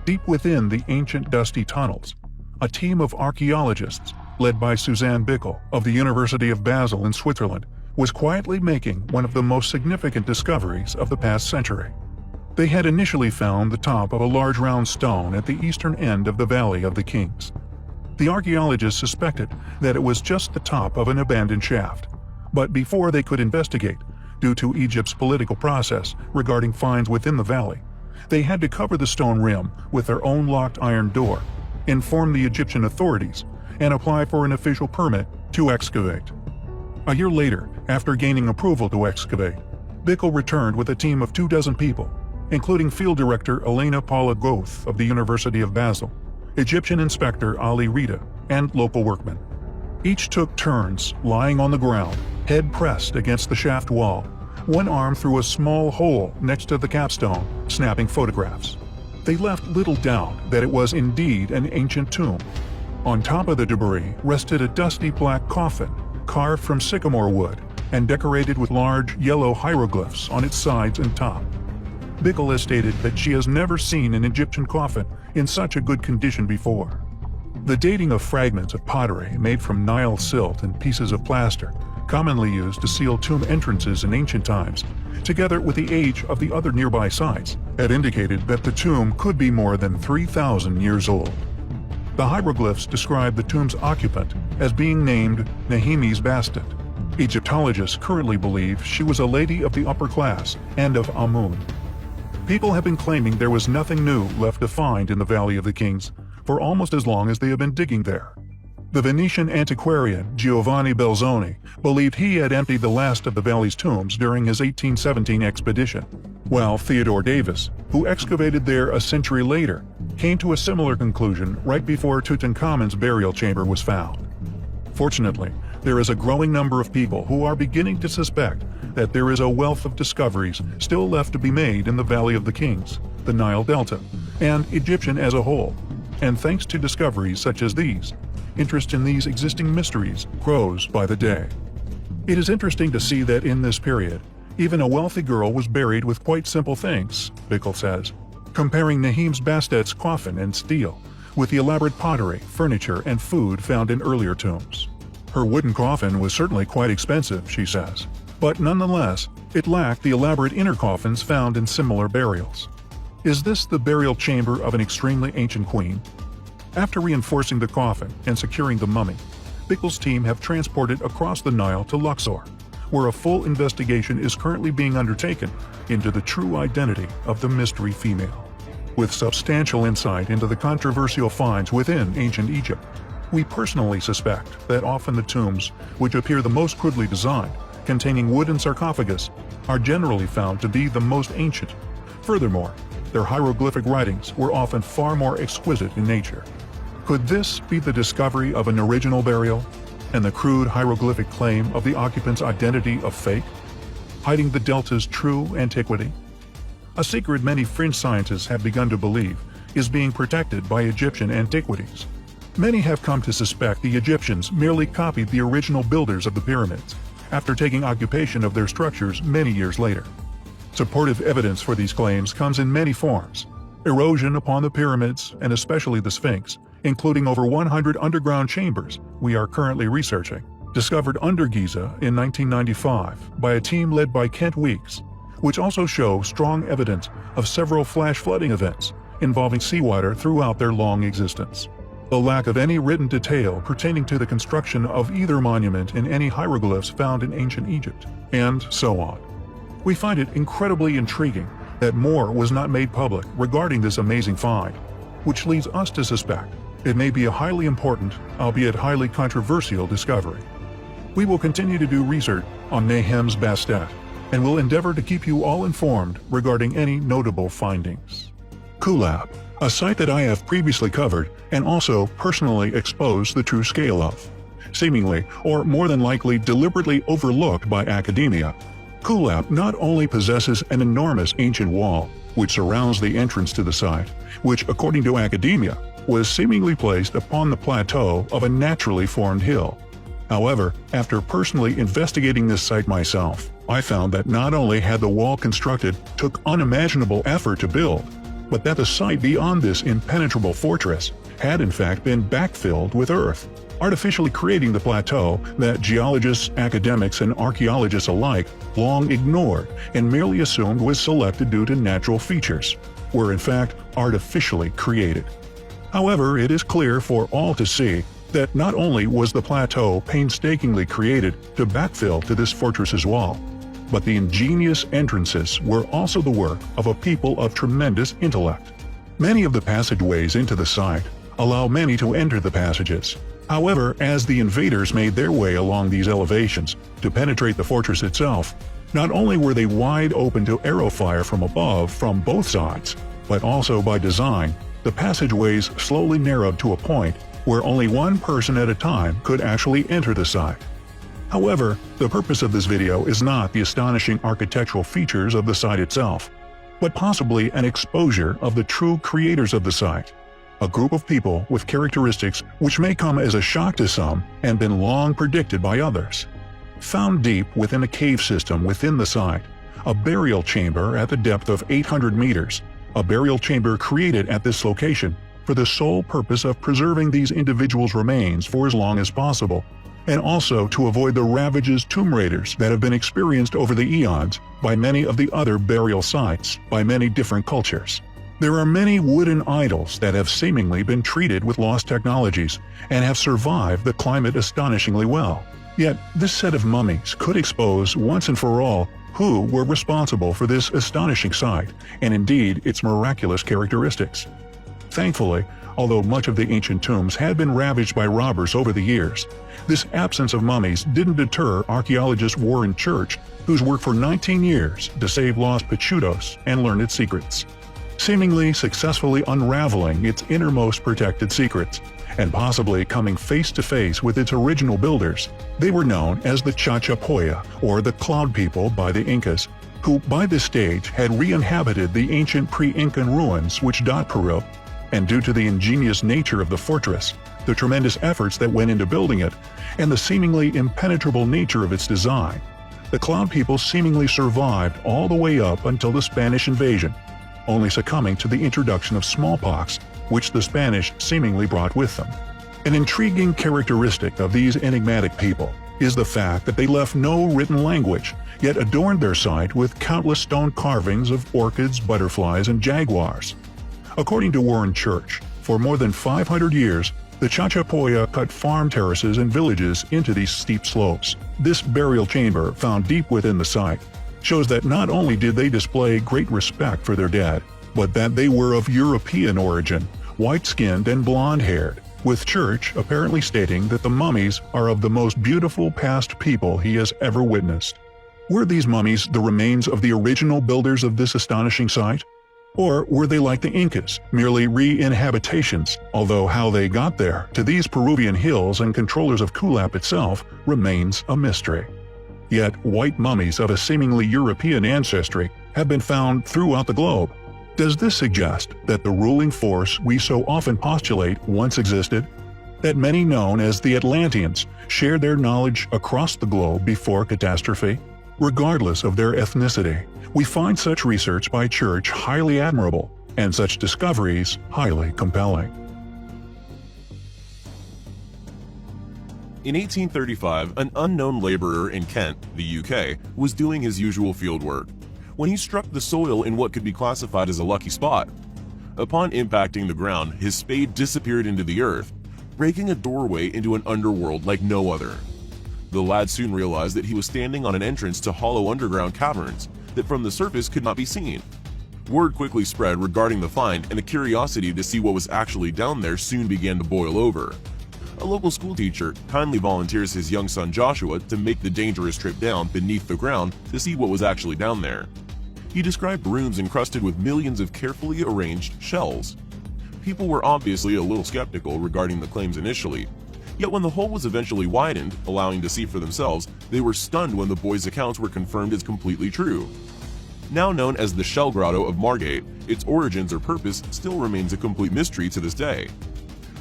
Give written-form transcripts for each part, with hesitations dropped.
Deep within the ancient dusty tunnels, a team of archaeologists, led by Suzanne Bickel of the University of Basel in Switzerland, was quietly making one of the most significant discoveries of the past century. They had initially found the top of a large round stone at the eastern end of the Valley of the Kings. The archaeologists suspected that it was just the top of an abandoned shaft, but before they could investigate, due to Egypt's political process regarding finds within the valley, they had to cover the stone rim with their own locked iron door, inform the Egyptian authorities, and apply for an official permit to excavate. A year later, after gaining approval to excavate, Bickel returned with a team of 24 people, including Field Director Elena Paula Goth of the University of Basel, Egyptian Inspector Ali Rita, and local workmen. Each took turns lying on the ground, head pressed against the shaft wall, one arm through a small hole next to the capstone, snapping photographs. They left little doubt that it was indeed an ancient tomb. On top of the debris rested a dusty black coffin, carved from sycamore wood and decorated with large yellow hieroglyphs on its sides and top. Bickel has stated that she has never seen an Egyptian coffin in such a good condition before. The dating of fragments of pottery made from Nile silt and pieces of plaster, commonly used to seal tomb entrances in ancient times, together with the age of the other nearby sites, had indicated that the tomb could be more than 3,000 years old. The hieroglyphs describe the tomb's occupant as being named Nehemes Bastet. Egyptologists currently believe she was a lady of the upper class and of Amun. People have been claiming there was nothing new left to find in the Valley of the Kings for almost as long as they have been digging there. The Venetian antiquarian Giovanni Belzoni believed he had emptied the last of the valley's tombs during his 1817 expedition, while Theodore Davis, who excavated there a century later, came to a similar conclusion right before Tutankhamun's burial chamber was found. Fortunately, there is a growing number of people who are beginning to suspect that there is a wealth of discoveries still left to be made in the Valley of the Kings, the Nile Delta, and Egyptian as a whole. And thanks to discoveries such as these, interest in these existing mysteries grows by the day. It is interesting to see that in this period, even a wealthy girl was buried with quite simple things, Bickel says, comparing Nehemes Bastet's coffin and stele with the elaborate pottery, furniture, and food found in earlier tombs. Her wooden coffin was certainly quite expensive, she says, but nonetheless, it lacked the elaborate inner coffins found in similar burials. Is this the burial chamber of an extremely ancient queen? After reinforcing the coffin and securing the mummy, Bickel's team have transported across the Nile to Luxor, where a full investigation is currently being undertaken into the true identity of the mystery female. With substantial insight into the controversial finds within ancient Egypt, we personally suspect that often the tombs, which appear the most crudely designed, containing wooden sarcophagus, are generally found to be the most ancient. Furthermore, their hieroglyphic writings were often far more exquisite in nature. Could this be the discovery of an original burial, and the crude hieroglyphic claim of the occupant's identity a fake, hiding the Delta's true antiquity? A secret many fringe scientists have begun to believe is being protected by Egyptian antiquities. Many have come to suspect the Egyptians merely copied the original builders of the pyramids, after taking occupation of their structures many years later. Supportive evidence for these claims comes in many forms. Erosion upon the pyramids, and especially the Sphinx, including over 100 underground chambers we are currently researching, discovered under Giza in 1995 by a team led by Kent Weeks, which also show strong evidence of several flash flooding events involving seawater throughout their long existence. The lack of any written detail pertaining to the construction of either monument in any hieroglyphs found in ancient Egypt, and so on. We find it incredibly intriguing that more was not made public regarding this amazing find, which leads us to suspect it may be a highly important, albeit highly controversial discovery. We will continue to do research on Nehemes Bastet, and will endeavor to keep you all informed regarding any notable findings. Kulab, a site that I have previously covered and also personally exposed the true scale of. Seemingly, or more than likely deliberately overlooked by academia, Kulab not only possesses an enormous ancient wall which surrounds the entrance to the site, which according to academia was seemingly placed upon the plateau of a naturally formed hill. However, after personally investigating this site myself, I found that not only had the wall constructed took unimaginable effort to build, but that the site beyond this impenetrable fortress had in fact been backfilled with earth, artificially creating the plateau that geologists, academics, and archaeologists alike long ignored and merely assumed was selected due to natural features, were in fact artificially created. However, it is clear for all to see that not only was the plateau painstakingly created to backfill to this fortress's wall, but the ingenious entrances were also the work of a people of tremendous intellect. Many of the passageways into the site allow many to enter the passages. However, as the invaders made their way along these elevations to penetrate the fortress itself, not only were they wide open to arrow fire from above from both sides, but also by design, the passageways slowly narrowed to a point where only one person at a time could actually enter the site. However, the purpose of this video is not the astonishing architectural features of the site itself, but possibly an exposure of the true creators of the site, a group of people with characteristics which may come as a shock to some and been long predicted by others. Found deep within a cave system within the site, a burial chamber at the depth of 800 meters, a burial chamber created at this location for the sole purpose of preserving these individuals' remains for as long as possible, and also to avoid the ravages tomb raiders that have been experienced over the eons by many of the other burial sites by many different cultures. There are many wooden idols that have seemingly been treated with lost technologies and have survived the climate astonishingly well. Yet, this set of mummies could expose once and for all who were responsible for this astonishing site and indeed its miraculous characteristics. Thankfully, although much of the ancient tombs had been ravaged by robbers over the years, this absence of mummies didn't deter archaeologist Warren Church, who's worked for 19 years to save lost Pachutos and learn its secrets, seemingly successfully unraveling its innermost protected secrets, and possibly coming face to face with its original builders. They were known as the Chachapoya, or the Cloud People by the Incas, who by this stage had re-inhabited the ancient pre-Incan ruins which dot Peru, and due to the ingenious nature of the fortress, the tremendous efforts that went into building it, and the seemingly impenetrable nature of its design, the Cloud People seemingly survived all the way up until the Spanish invasion, only succumbing to the introduction of smallpox, which the Spanish seemingly brought with them. An intriguing characteristic of these enigmatic people is the fact that they left no written language, yet adorned their site with countless stone carvings of orchids, butterflies, and jaguars. According to Warren Church, for more than 500 years, the Chachapoya cut farm terraces and villages into these steep slopes. This burial chamber, found deep within the site, shows that not only did they display great respect for their dead, but that they were of European origin, white-skinned and blonde-haired, with Church apparently stating that the mummies are of the most beautiful past people he has ever witnessed. Were these mummies the remains of the original builders of this astonishing site? Or were they like the Incas, merely re-inhabitations, although how they got there, to these Peruvian hills and controllers of Kulap itself, remains a mystery. Yet white mummies of a seemingly European ancestry have been found throughout the globe. Does this suggest that the ruling force we so often postulate once existed? That many known as the Atlanteans shared their knowledge across the globe before catastrophe? Regardless of their ethnicity, we find such research by Church highly admirable and such discoveries highly compelling. In 1835, an unknown laborer in Kent, the UK, was doing his usual fieldwork when he struck the soil in what could be classified as a lucky spot. Upon impacting the ground, his spade disappeared into the earth, breaking a doorway into an underworld like no other. The lad soon realized that he was standing on an entrance to hollow underground caverns that from the surface could not be seen. Word quickly spread regarding the find, and the curiosity to see what was actually down there soon began to boil over. A local schoolteacher kindly volunteers his young son Joshua to make the dangerous trip down beneath the ground to see what was actually down there. He described rooms encrusted with millions of carefully arranged shells. People were obviously a little skeptical regarding the claims initially, yet when the hole was eventually widened, allowing to see for themselves, they were stunned when the boys' accounts were confirmed as completely true. Now known as the Shell Grotto of Margate, its origins or purpose still remains a complete mystery to this day.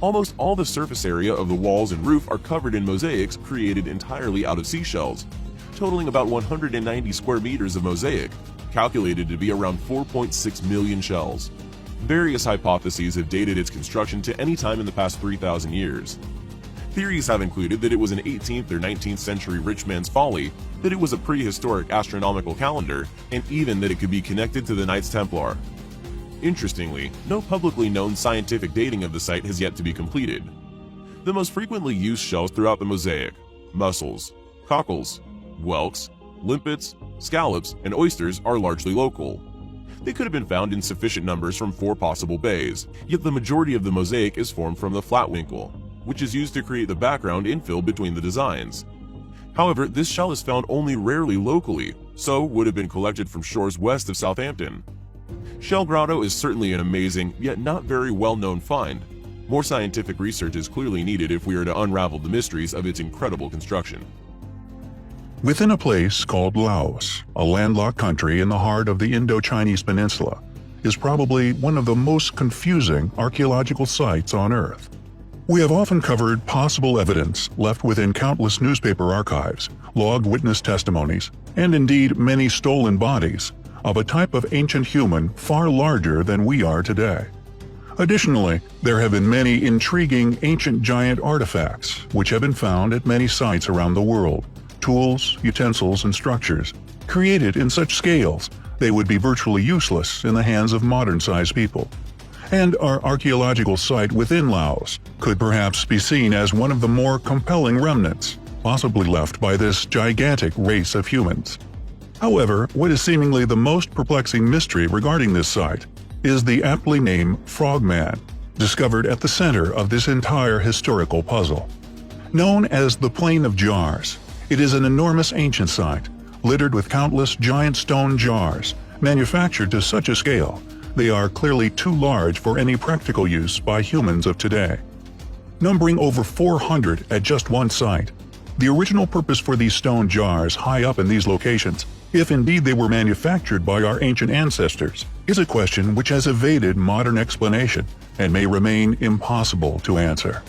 Almost all the surface area of the walls and roof are covered in mosaics created entirely out of seashells, totaling about 190 square meters of mosaic, calculated to be around 4.6 million shells. Various hypotheses have dated its construction to any time in the past 3,000 years. Theories have included that it was an 18th or 19th century rich man's folly, that it was a prehistoric astronomical calendar, and even that it could be connected to the Knights Templar. Interestingly, no publicly known scientific dating of the site has yet to be completed. The most frequently used shells throughout the mosaic, mussels, cockles, whelks, limpets, scallops, and oysters are largely local. They could have been found in sufficient numbers from 4 possible bays, yet the majority of the mosaic is formed from the flatwinkle, which is used to create the background infill between the designs. However, this shell is found only rarely locally, so would have been collected from shores west of Southampton. Shell Grotto is certainly an amazing, yet not very well-known find. More scientific research is clearly needed if we are to unravel the mysteries of its incredible construction. Within a place called Laos, a landlocked country in the heart of the Indo-Chinese peninsula, is probably one of the most confusing archaeological sites on Earth. We have often covered possible evidence left within countless newspaper archives, logged witness testimonies, and indeed many stolen bodies of a type of ancient human far larger than we are today. Additionally, there have been many intriguing ancient giant artifacts which have been found at many sites around the world, tools, utensils, and structures created in such scales they would be virtually useless in the hands of modern-sized people. And our archaeological site within Laos could perhaps be seen as one of the more compelling remnants, possibly left by this gigantic race of humans. However, what is seemingly the most perplexing mystery regarding this site is the aptly named Frogman, discovered at the center of this entire historical puzzle. Known as the Plain of Jars, it is an enormous ancient site, littered with countless giant stone jars, manufactured to such a scale they are clearly too large for any practical use by humans of today. Numbering over 400 at just one site, the original purpose for these stone jars high up in these locations, if indeed they were manufactured by our ancient ancestors, is a question which has evaded modern explanation and may remain impossible to answer.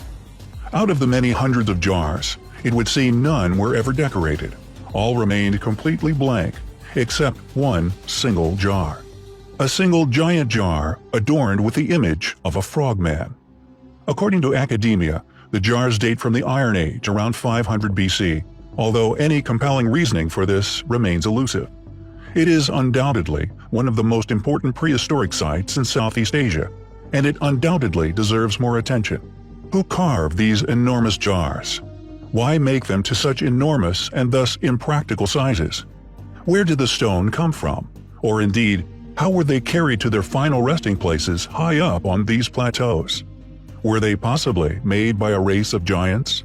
Out of the many hundreds of jars, it would seem none were ever decorated. All remained completely blank, except one single jar. A single giant jar adorned with the image of a frogman. According to academia, the jars date from the Iron Age around 500 BC, although any compelling reasoning for this remains elusive. It is undoubtedly one of the most important prehistoric sites in Southeast Asia, and it undoubtedly deserves more attention. Who carved these enormous jars? Why make them to such enormous and thus impractical sizes? Where did the stone come from? Or indeed, how were they carried to their final resting places high up on these plateaus? Were they possibly made by a race of giants?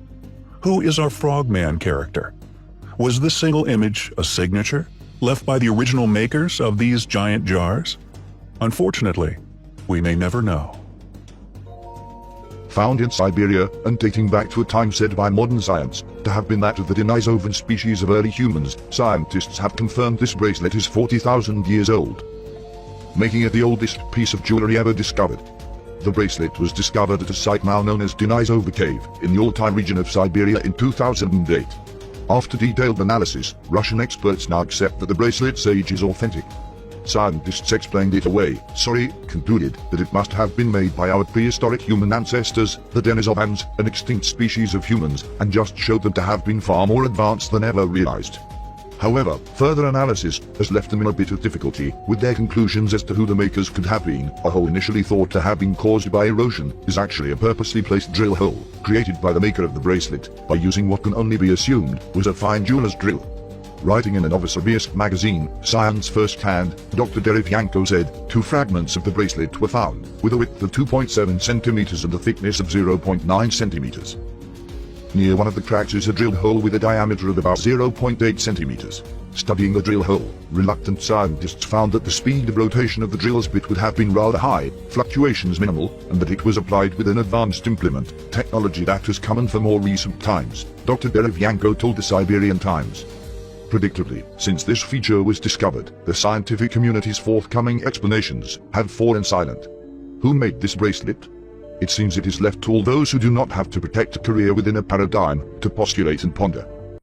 Who is our Frogman character? Was this single image a signature left by the original makers of these giant jars? Unfortunately, we may never know. Found in Siberia and dating back to a time said by modern science to have been that of the Denisovan species of early humans, scientists have confirmed this bracelet is 40,000 years old, making it the oldest piece of jewelry ever discovered. The bracelet was discovered at a site now known as Denisova Cave in the Altai region of Siberia in 2008. After detailed analysis, Russian experts now accept that the bracelet's age is authentic. Scientists explained it away, concluded that it must have been made by our prehistoric human ancestors, the Denisovans, an extinct species of humans, and just showed them to have been far more advanced than ever realized. However, further analysis has left them in a bit of difficulty with their conclusions as to who the makers could have been. A hole initially thought to have been caused by erosion is actually a purposely placed drill hole, created by the maker of the bracelet, by using what can only be assumed was a fine jeweler's drill. Writing in a Novosibirsk magazine, Science First Hand, Dr. Derevyanko said, 2 fragments of the bracelet were found, with a width of 2.7 centimeters and a thickness of 0.9 centimeters. Near one of the cracks is a drilled hole with a diameter of about 0.8 centimeters. Studying the drill hole, reluctant scientists found that the speed of rotation of the drill's bit would have been rather high, fluctuations minimal, and that it was applied with an advanced implement, technology that has come in for more recent times, Dr. Derevyanko told the Siberian Times. Predictably, since this feature was discovered, the scientific community's forthcoming explanations have fallen silent. Who made this bracelet? It seems it is left to all those who do not have to protect a career within a paradigm to postulate and ponder.